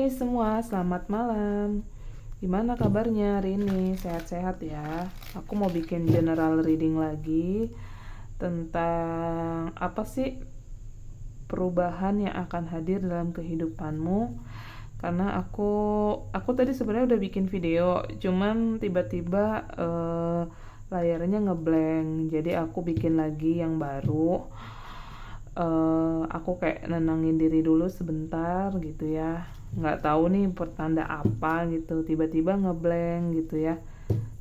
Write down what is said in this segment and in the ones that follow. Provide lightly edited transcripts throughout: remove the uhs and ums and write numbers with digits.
Hai semua, selamat malam. Gimana kabarnya hari ini? Sehat-sehat ya? Aku mau bikin general reading lagi tentang apa sih perubahan yang akan hadir dalam kehidupanmu. Karena aku tadi sebenarnya udah bikin video, cuman tiba-tiba layarnya ngeblank. Jadi aku bikin lagi yang baru. Aku kayak nenangin diri dulu sebentar gitu ya, nggak tahu nih pertanda apa gitu, tiba-tiba ngeblank gitu ya.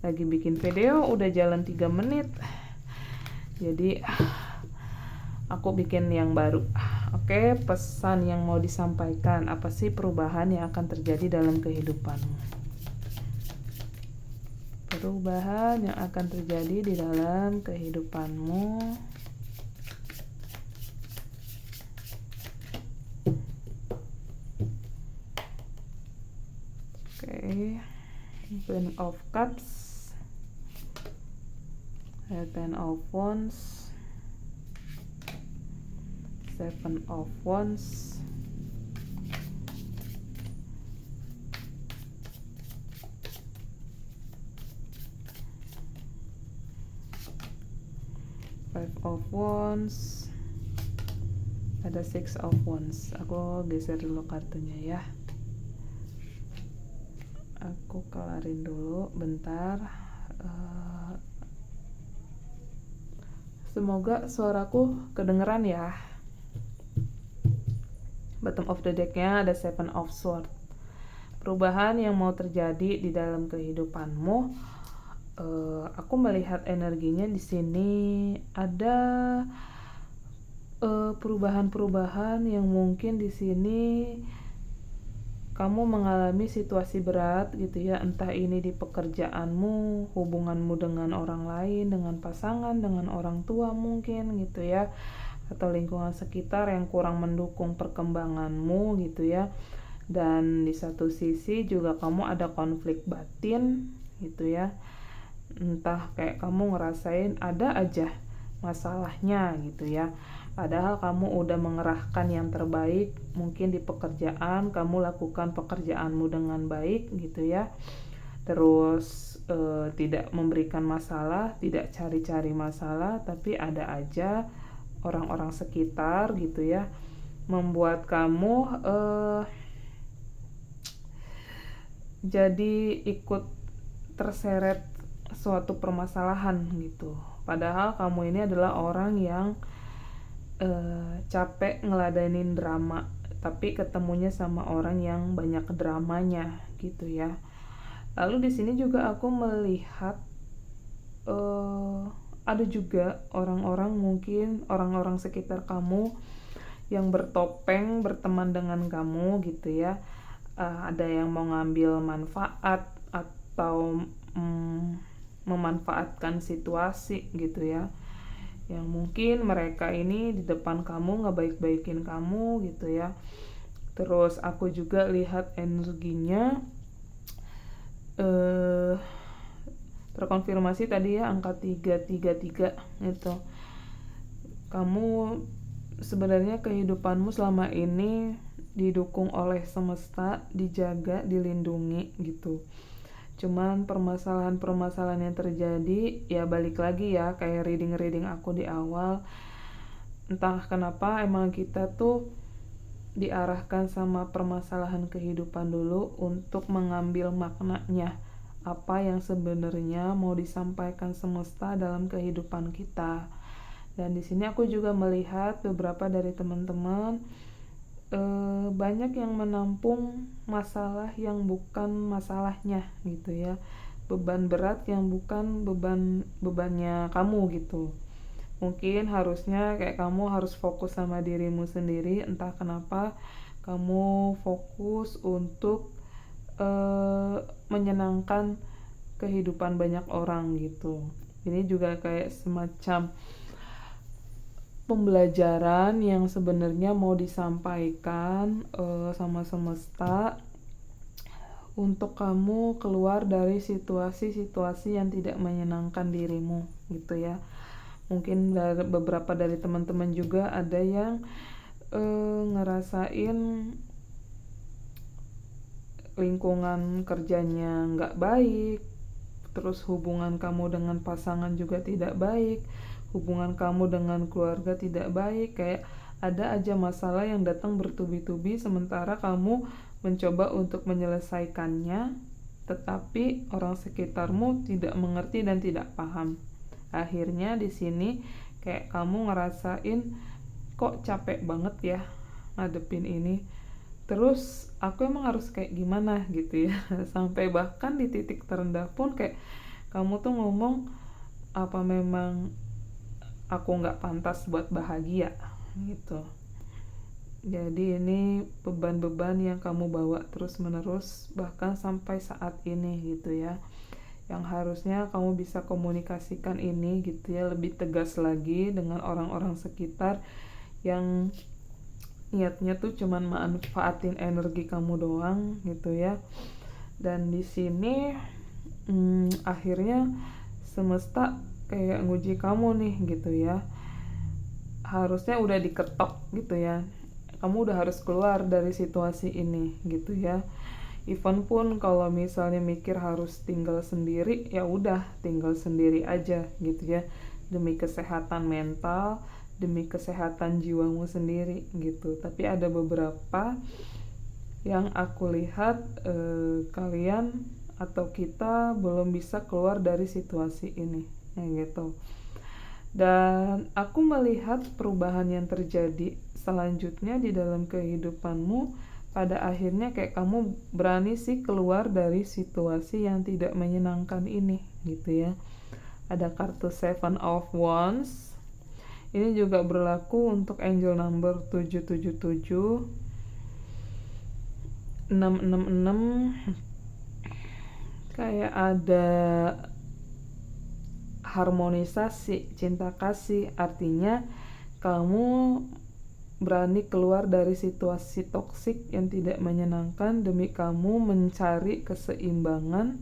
Lagi bikin video udah jalan 3 menit, jadi aku bikin yang baru. Oke, pesan yang mau disampaikan, apa sih perubahan yang akan terjadi dalam kehidupanmu? Perubahan yang akan terjadi di dalam kehidupanmu. Oke, Queen of Cups, Ten of Wands, Seven of Wands, Five of Wands, ada Six of Wands. Aku geser dulu kartunya ya. Aku kelarin dulu bentar. Semoga suaraku kedengeran ya. Bottom of the decknya ada Seven of Swords. Perubahan yang mau terjadi di dalam kehidupanmu. Aku melihat energinya di sini ada perubahan-perubahan yang mungkin di sini kamu mengalami situasi berat gitu ya, entah ini di pekerjaanmu, hubunganmu dengan orang lain, dengan pasangan, dengan orang tua mungkin gitu ya, atau lingkungan sekitar yang kurang mendukung perkembanganmu gitu ya. Dan di satu sisi juga kamu ada konflik batin gitu ya, entah kayak kamu ngerasain ada aja masalahnya gitu ya, padahal kamu udah mengerahkan yang terbaik mungkin di pekerjaan, kamu lakukan pekerjaanmu dengan baik gitu ya, terus tidak memberikan masalah, tidak cari-cari masalah, tapi ada aja orang-orang sekitar gitu ya membuat kamu jadi ikut terseret suatu permasalahan gitu, padahal kamu ini adalah orang yang capek ngeladenin drama, tapi ketemunya sama orang yang banyak dramanya gitu ya. Lalu di sini juga aku melihat ada juga orang-orang, mungkin orang-orang sekitar kamu yang bertopeng berteman dengan kamu gitu ya. Ada yang mau ngambil manfaat atau memanfaatkan situasi gitu ya, yang mungkin mereka ini di depan kamu ngebaik-baikin kamu gitu ya. Terus aku juga lihat energinya terkonfirmasi tadi ya, angka 333 gitu. Kamu sebenarnya kehidupanmu selama ini didukung oleh semesta, dijaga, dilindungi gitu. Cuman permasalahan-permasalahan yang terjadi ya balik lagi ya, kayak reading aku di awal, entah kenapa emang kita tuh diarahkan sama permasalahan kehidupan dulu untuk mengambil maknanya, apa yang sebenarnya mau disampaikan semesta dalam kehidupan kita. Dan di sini aku juga melihat beberapa dari teman-teman banyak yang menampung masalah yang bukan masalahnya gitu ya, beban berat yang bukan bebannya kamu gitu. Mungkin harusnya kayak kamu harus fokus sama dirimu sendiri, entah kenapa kamu fokus untuk menyenangkan kehidupan banyak orang gitu. Ini juga kayak semacam pembelajaran yang sebenarnya mau disampaikan sama semesta untuk kamu keluar dari situasi-situasi yang tidak menyenangkan dirimu gitu ya. Mungkin beberapa dari teman-teman juga ada yang ngerasain lingkungan kerjanya nggak baik, terus hubungan kamu dengan pasangan juga tidak baik, hubungan kamu dengan keluarga tidak baik, kayak ada aja masalah yang datang bertubi-tubi sementara kamu mencoba untuk menyelesaikannya, tetapi orang sekitarmu tidak mengerti dan tidak paham. Akhirnya di sini kayak kamu ngerasain kok capek banget ya ngadepin ini. Terus aku emang harus kayak gimana gitu ya. Sampai bahkan di titik terendah pun kayak kamu tuh ngomong, apa memang aku nggak pantas buat bahagia gitu. Jadi ini beban-beban yang kamu bawa terus-menerus bahkan sampai saat ini gitu ya, yang harusnya kamu bisa komunikasikan ini gitu ya, lebih tegas lagi dengan orang-orang sekitar yang niatnya tuh cuman manfaatin energi kamu doang gitu ya. Dan di sini akhirnya semesta kayak nguji kamu nih gitu ya, harusnya udah diketok gitu ya, kamu udah harus keluar dari situasi ini gitu ya. Even pun kalau misalnya mikir harus tinggal sendiri, ya udah tinggal sendiri aja gitu ya, demi kesehatan mental, demi kesehatan jiwamu sendiri gitu. Tapi ada beberapa yang aku lihat kalian atau kita belum bisa keluar dari situasi ini ya gitu. Dan aku melihat perubahan yang terjadi selanjutnya di dalam kehidupanmu, pada akhirnya kayak kamu berani sih keluar dari situasi yang tidak menyenangkan ini gitu ya. Ada kartu Seven of Wands. Ini juga berlaku untuk angel number 777, 666. Kayak ada harmonisasi cinta kasih, artinya kamu berani keluar dari situasi toksik yang tidak menyenangkan demi kamu mencari keseimbangan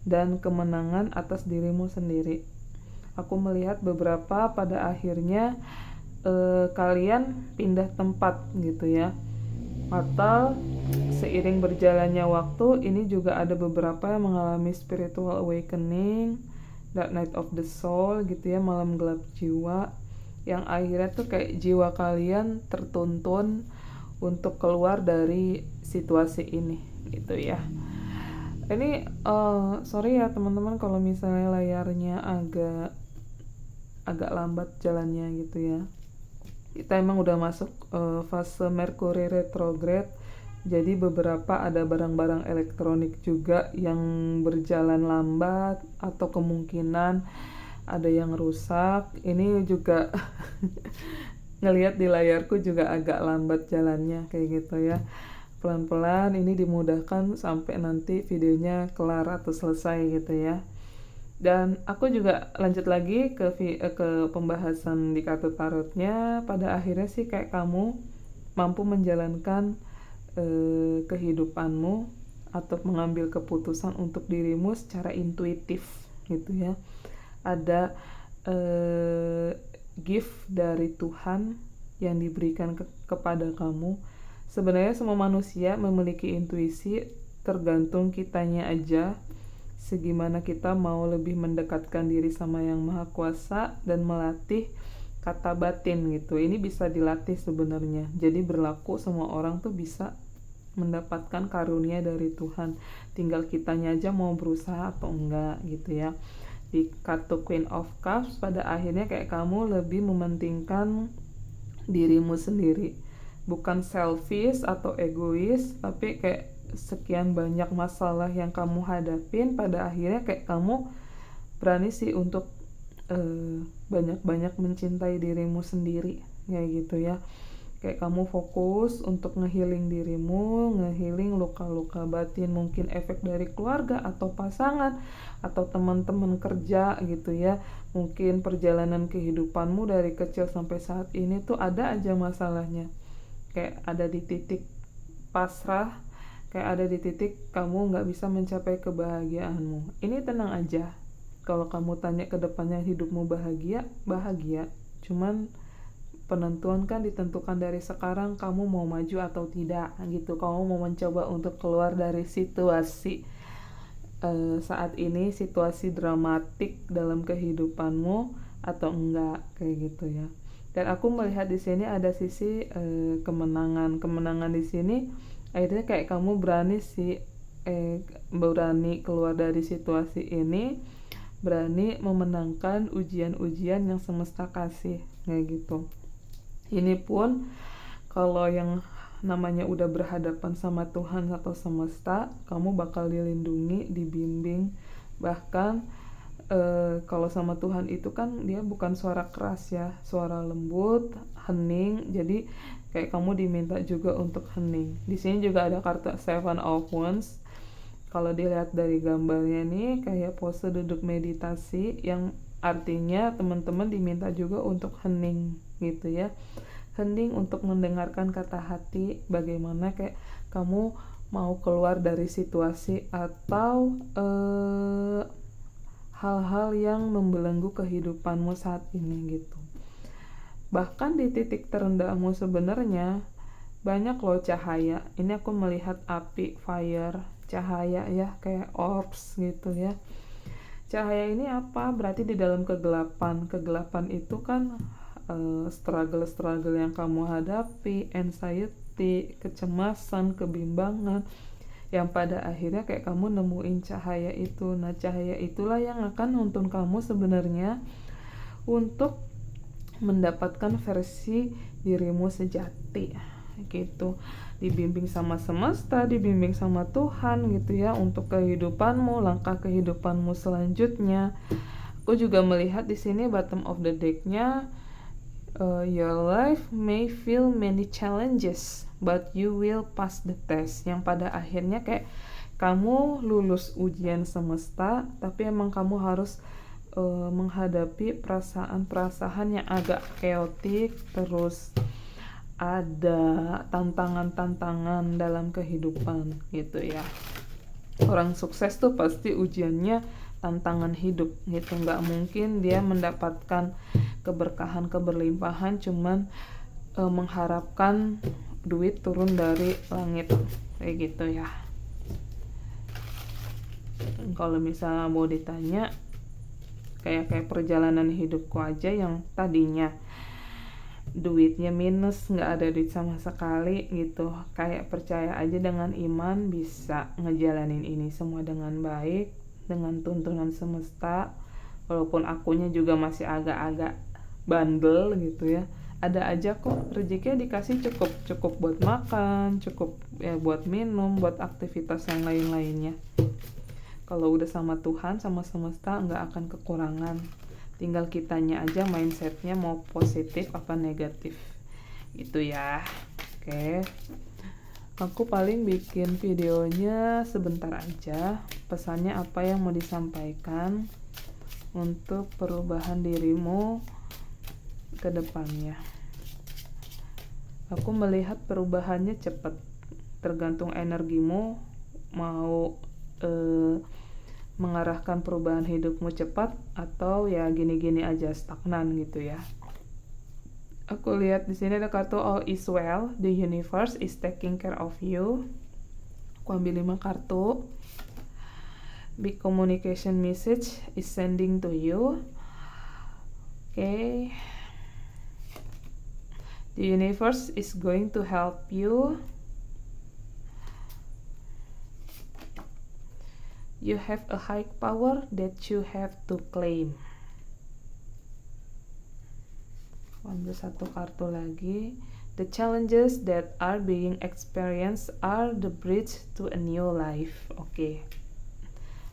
dan kemenangan atas dirimu sendiri. Aku melihat beberapa pada akhirnya kalian pindah tempat gitu ya, atau seiring berjalannya waktu ini juga ada beberapa yang mengalami spiritual awakening, Dark Night of the Soul gitu ya, malam gelap jiwa, yang akhirnya tuh kayak jiwa kalian tertuntun untuk keluar dari situasi ini gitu ya. Ini sorry ya teman-teman kalau misalnya layarnya agak lambat jalannya gitu ya. Kita emang udah masuk fase Mercury retrograde, jadi beberapa ada barang-barang elektronik juga yang berjalan lambat atau kemungkinan ada yang rusak. Ini juga ngelihat di layarku juga agak lambat jalannya kayak gitu ya. Pelan-pelan ini dimudahkan sampai nanti videonya kelar atau selesai gitu ya. Dan aku juga lanjut lagi ke pembahasan di kartu tarotnya. Pada akhirnya sih kayak kamu mampu menjalankan kehidupanmu atau mengambil keputusan untuk dirimu secara intuitif gitu ya. Ada gift dari Tuhan yang diberikan kepada kamu. Sebenarnya semua manusia memiliki intuisi, tergantung kitanya aja segimana kita mau lebih mendekatkan diri sama Yang Maha Kuasa dan melatih kata batin gitu. Ini bisa dilatih sebenarnya, jadi berlaku semua orang tuh bisa mendapatkan karunia dari Tuhan, tinggal kitanya aja mau berusaha atau enggak gitu ya. Di kartu Queen of Cups pada akhirnya kayak kamu lebih mementingkan dirimu sendiri, bukan selfish atau egois, tapi kayak sekian banyak masalah yang kamu hadapin, pada akhirnya kayak kamu berani sih untuk banyak-banyak mencintai dirimu sendiri kayak gitu ya. Kayak kamu fokus untuk ngehealing dirimu, ngehealing luka-luka batin, mungkin efek dari keluarga atau pasangan atau teman-teman kerja gitu ya. Mungkin perjalanan kehidupanmu dari kecil sampai saat ini tuh ada aja masalahnya, kayak ada di titik pasrah, kayak ada di titik kamu gak bisa mencapai kebahagiaanmu. Ini tenang aja, kalau kamu tanya ke depannya hidupmu bahagia, bahagia, cuman penentuan kan ditentukan dari sekarang, kamu mau maju atau tidak gitu. Kamu mau mencoba untuk keluar dari situasi saat ini, situasi dramatik dalam kehidupanmu atau enggak, kayak gitu ya. Dan aku melihat di sini ada sisi kemenangan di sini. Akhirnya kayak kamu berani keluar dari situasi ini, berani memenangkan ujian-ujian yang semesta kasih, kayak gitu. Ini pun kalau yang namanya udah berhadapan sama Tuhan atau semesta, kamu bakal dilindungi, dibimbing. Bahkan kalau sama Tuhan itu kan dia bukan suara keras ya, suara lembut, hening. Jadi kayak kamu diminta juga untuk hening. Di sini juga ada kartu Seven of Wands. Kalau dilihat dari gambarnya nih, kayak pose duduk meditasi, yang artinya teman-teman diminta juga untuk hening gitu ya. Hening untuk mendengarkan kata hati, bagaimana kayak kamu mau keluar dari situasi atau hal-hal yang membelenggu kehidupanmu saat ini gitu. Bahkan di titik terendahmu sebenarnya banyak loh cahaya. Ini aku melihat api, fire, cahaya ya, kayak orbs gitu ya. Cahaya ini apa? Berarti di dalam kegelapan. Kegelapan itu kan struggle yang kamu hadapi, anxiety, kecemasan, kebimbangan, yang pada akhirnya kayak kamu nemuin cahaya itu. Nah, cahaya itulah yang akan nuntun kamu sebenarnya untuk mendapatkan versi dirimu sejati gitu. Dibimbing sama semesta, dibimbing sama Tuhan gitu ya, untuk kehidupanmu, langkah kehidupanmu selanjutnya. Aku juga melihat di sini bottom of the deck-nya, your life may feel many challenges, but you will pass the test. Yang pada akhirnya kayak kamu lulus ujian semesta, tapi emang kamu harus menghadapi perasaan-perasaan yang agak chaotic, terus ada tantangan-tantangan dalam kehidupan gitu ya. Orang sukses tuh pasti ujiannya tantangan hidup gitu. Nggak mungkin dia mendapatkan keberkahan, keberlimpahan cuman mengharapkan duit turun dari langit, kayak gitu ya. Kalau misalnya mau ditanya, kayak perjalanan hidupku aja yang tadinya duitnya minus, nggak ada duit sama sekali gitu, kayak percaya aja dengan iman bisa ngejalanin ini semua dengan baik, dengan tuntunan semesta. Walaupun akunya juga masih agak-agak bandel gitu ya, ada aja kok rezekinya dikasih, cukup buat makan, cukup ya buat minum, buat aktivitas yang lain-lainnya. Kalau udah sama Tuhan, sama semesta, nggak akan kekurangan. Tinggal kitanya aja mindsetnya mau positif apa negatif gitu ya. Oke, aku paling bikin videonya sebentar aja. Pesannya apa yang mau disampaikan untuk perubahan dirimu ke depannya. Aku melihat perubahannya cepat, tergantung energimu mau mengarahkan perubahan hidupmu cepat atau ya gini-gini aja stagnan gitu ya. Aku lihat di sini ada kartu all is well, the universe is taking care of you. Aku ambil 5 kartu. Big communication message is sending to you. Okay. The universe is going to help you. You have a high power that you have to claim. Ambil 1 kartu lagi. The challenges that are being experienced are the bridge to a new life. Oke.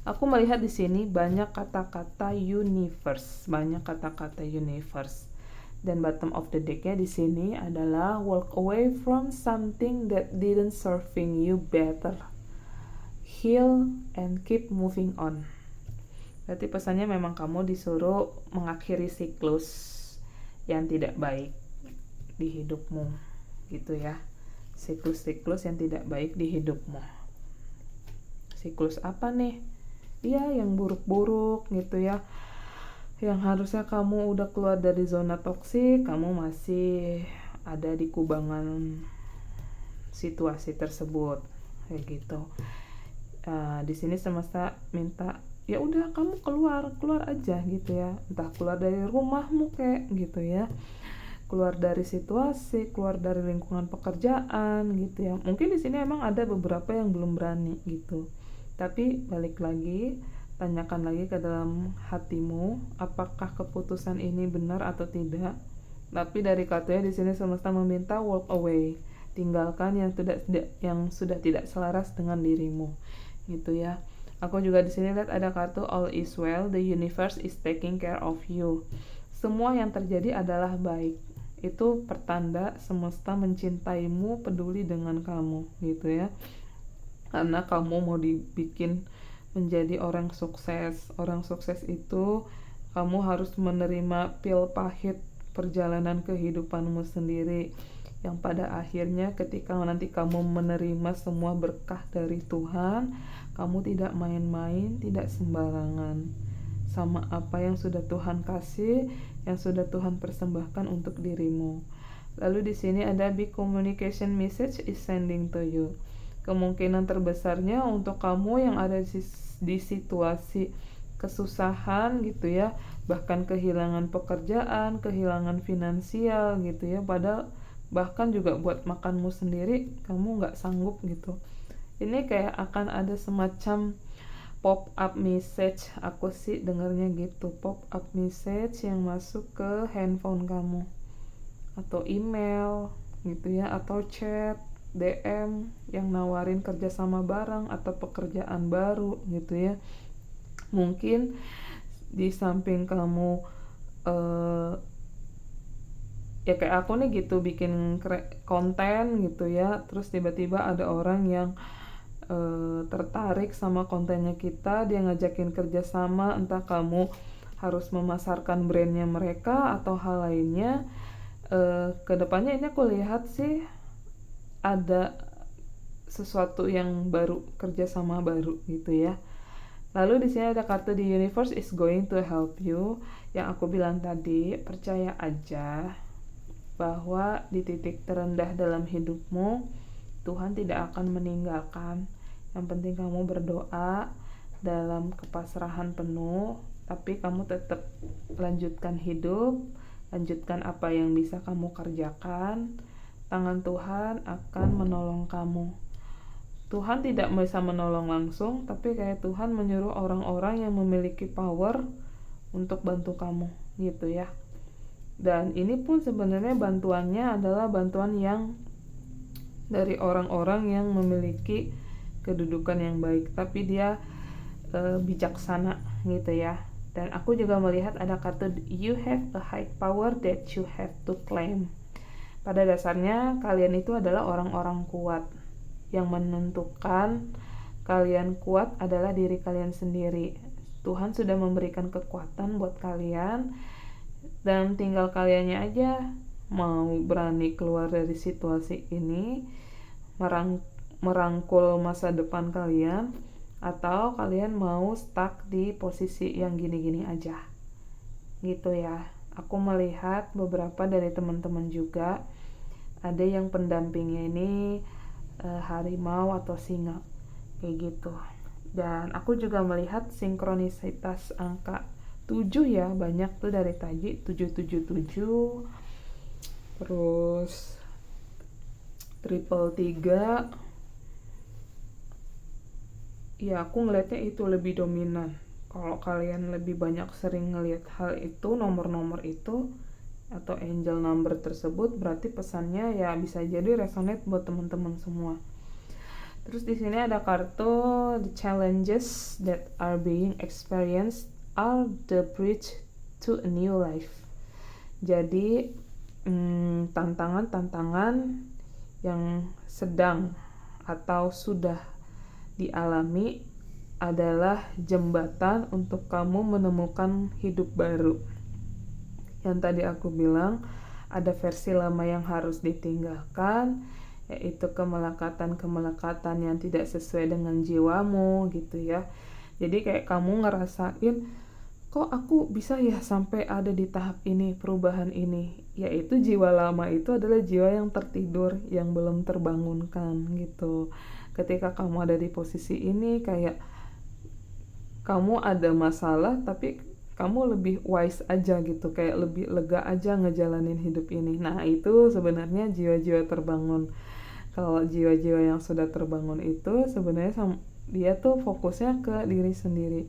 Aku melihat di sini banyak kata-kata universe, Dan bottom of the deck-nya di sini adalah walk away from something that didn't serving you better. Heal and keep moving on. Berarti pesannya memang kamu disuruh mengakhiri siklus yang tidak baik di hidupmu gitu ya. Siklus-siklus yang tidak baik di hidupmu. Siklus apa nih? Iya, yang buruk-buruk gitu ya. Yang harusnya kamu udah keluar dari zona toksik, kamu masih ada di kubangan situasi tersebut kayak gitu. Di sini semesta minta ya udah kamu keluar aja gitu ya, entah keluar dari rumahmu kayak gitu ya, keluar dari situasi, keluar dari lingkungan pekerjaan gitu ya. Mungkin di sini emang ada beberapa yang belum berani gitu, tapi balik lagi, tanyakan lagi ke dalam hatimu, apakah keputusan ini benar atau tidak. Tapi dari katanya di sini semesta meminta walk away, tinggalkan yang sudah tidak selaras dengan dirimu gitu ya. Aku juga di sini lihat ada kartu all is well, the universe is taking care of you. Semua yang terjadi adalah baik. Itu pertanda semesta mencintaimu, peduli dengan kamu gitu ya. Karena kamu mau dibikin menjadi orang sukses. Orang sukses itu kamu harus menerima pil pahit perjalanan kehidupanmu sendiri, yang pada akhirnya ketika nanti kamu menerima semua berkah dari Tuhan, kamu tidak main-main, tidak sembarangan sama apa yang sudah Tuhan kasih, yang sudah Tuhan persembahkan untuk dirimu. Lalu di sini ada big communication message is sending to you. Kemungkinan terbesarnya untuk kamu yang ada di situasi kesusahan gitu ya, bahkan kehilangan pekerjaan, kehilangan finansial gitu ya, padahal bahkan juga buat makanmu sendiri kamu nggak sanggup gitu. Ini kayak akan ada semacam pop up message, aku sih dengarnya gitu, pop up message yang masuk ke handphone kamu atau email gitu ya, atau chat DM yang nawarin kerjasama bareng atau pekerjaan baru gitu ya. Mungkin di samping kamu ya kayak aku nih gitu, bikin konten gitu ya, terus tiba-tiba ada orang yang tertarik sama kontennya kita, dia ngajakin kerjasama, entah kamu harus memasarkan brandnya mereka atau hal lainnya. Kedepannya ini aku lihat sih ada sesuatu yang baru, kerjasama baru gitu ya. Lalu di sini ada kartu the universe is going to help you. Yang aku bilang tadi, percaya aja bahwa di titik terendah dalam hidupmu, Tuhan tidak akan meninggalkan. Yang penting kamu berdoa dalam kepasrahan penuh, tapi kamu tetap lanjutkan hidup, lanjutkan apa yang bisa kamu kerjakan. Tangan Tuhan akan menolong kamu. Tuhan tidak bisa menolong langsung, tapi kayak Tuhan menyuruh orang-orang yang memiliki power untuk bantu kamu gitu ya. Dan ini pun sebenarnya bantuannya adalah bantuan yang dari orang-orang yang memiliki kedudukan yang baik, tapi dia bijaksana gitu ya. Dan aku juga melihat ada kartu you have a high power that you have to claim. Pada dasarnya kalian itu adalah orang-orang kuat. Yang menentukan kalian kuat adalah diri kalian sendiri. Tuhan sudah memberikan kekuatan buat kalian, dan tinggal kaliannya aja mau berani keluar dari situasi ini, merangkul masa depan kalian, atau kalian mau stuck di posisi yang gini-gini aja gitu ya. Aku melihat beberapa dari teman-teman juga ada yang pendampingnya ini harimau atau singa kayak gitu. Dan aku juga melihat sinkronisitas angka 7 ya, banyak tuh dari tadi 777, terus 333. Ya aku ngeliatnya itu lebih dominan. Kalau kalian lebih banyak sering ngelihat hal itu, nomor-nomor itu atau angel number tersebut, berarti pesannya ya bisa jadi resonate buat teman-teman semua. Terus di sini ada kartu the challenges that are being experienced are the bridge to a new life. Jadi tantangan-tantangan yang sedang atau sudah dialami adalah jembatan untuk kamu menemukan hidup baru. Yang tadi aku bilang, ada versi lama yang harus ditinggalkan, yaitu kemelekatan-kemelekatan yang tidak sesuai dengan jiwamu gitu ya. Jadi kayak kamu ngerasain kok aku bisa ya sampai ada di tahap ini, perubahan ini, yaitu jiwa lama itu adalah jiwa yang tertidur, yang belum terbangunkan gitu. Ketika kamu ada di posisi ini, kayak kamu ada masalah tapi kamu lebih wise aja gitu, kayak lebih lega aja ngejalanin hidup ini. Nah itu sebenarnya jiwa-jiwa terbangun. Kalau jiwa-jiwa yang sudah terbangun itu sebenarnya dia tuh fokusnya ke diri sendiri,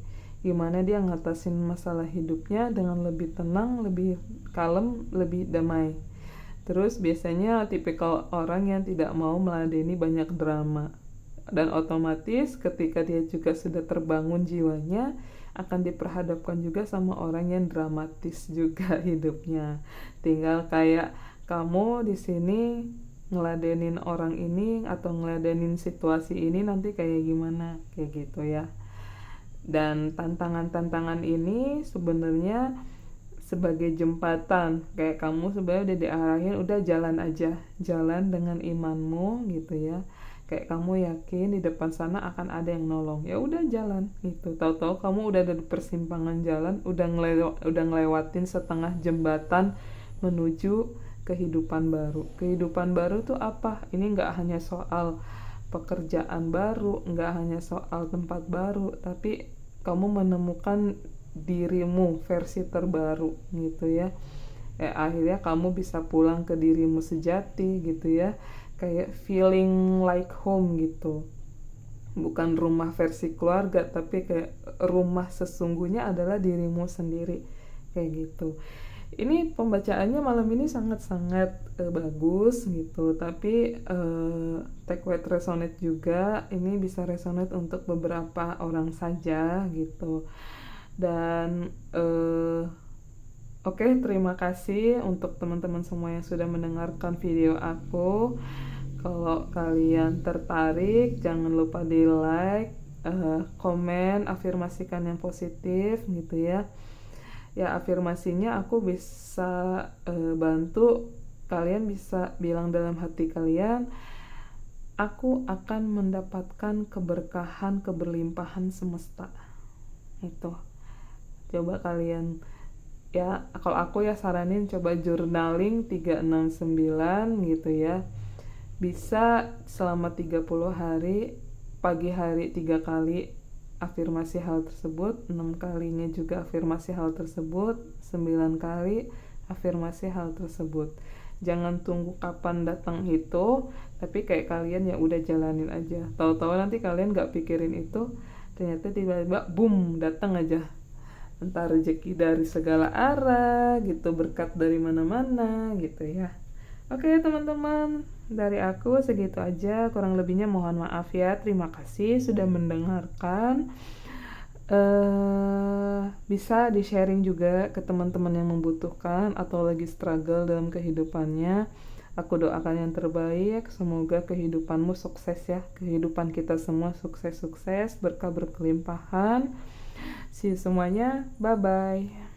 gimana dia ngatasin masalah hidupnya dengan lebih tenang, lebih kalem, lebih damai. Terus biasanya tipikal orang yang tidak mau meladeni banyak drama, dan otomatis ketika dia juga sudah terbangun jiwanya, akan diperhadapkan juga sama orang yang dramatis juga hidupnya. Tinggal kayak kamu di sini ngeladenin orang ini atau ngeladenin situasi ini nanti kayak gimana, kayak gitu ya. Dan tantangan-tantangan ini sebenarnya sebagai jembatan, kayak kamu sebenarnya udah diarahin, udah jalan aja, jalan dengan imanmu gitu ya. Kayak kamu yakin di depan sana akan ada yang nolong, ya udah jalan gitu. Tahu-tahu kamu udah ada di persimpangan jalan, udah ngelewatin setengah jembatan menuju kehidupan baru. Kehidupan baru tuh apa? Ini nggak hanya soal pekerjaan baru, nggak hanya soal tempat baru, tapi kamu menemukan dirimu versi terbaru gitu ya. Akhirnya kamu bisa pulang ke dirimu sejati gitu ya, kayak feeling like home gitu. Bukan rumah versi keluarga, tapi kayak rumah sesungguhnya adalah dirimu sendiri, kayak gitu. Ini pembacaannya malam ini sangat-sangat bagus gitu, tapi take with resonate juga. Ini bisa resonate untuk beberapa orang saja gitu. Dan oke, terima kasih untuk teman-teman semua yang sudah mendengarkan video aku. Kalau kalian tertarik, jangan lupa di like, komen, afirmasikan yang positif gitu ya. Ya, afirmasinya aku bisa bantu kalian bisa bilang dalam hati kalian, aku akan mendapatkan keberkahan, keberlimpahan semesta. Itu. Coba kalian, ya kalau aku ya saranin coba journaling 369 gitu ya. Bisa selama 30 hari, pagi hari 3 kali afirmasi hal tersebut, 6 kalinya juga afirmasi hal tersebut, 9 kali afirmasi hal tersebut. Jangan tunggu kapan datang itu, tapi kayak kalian ya udah jalanin aja. Tahu-tahu nanti kalian gak pikirin itu, ternyata tiba-tiba boom, datang aja. Entah rezeki dari segala arah gitu, berkat dari mana-mana gitu ya. Oke teman-teman, dari aku segitu aja, kurang lebihnya mohon maaf ya. Terima kasih sudah mendengarkan. Bisa di sharing juga ke teman-teman yang membutuhkan atau lagi struggle dalam kehidupannya. Aku doakan yang terbaik, semoga kehidupanmu sukses ya, kehidupan kita semua sukses-sukses, berkah berkelimpahan. See you semuanya, bye-bye.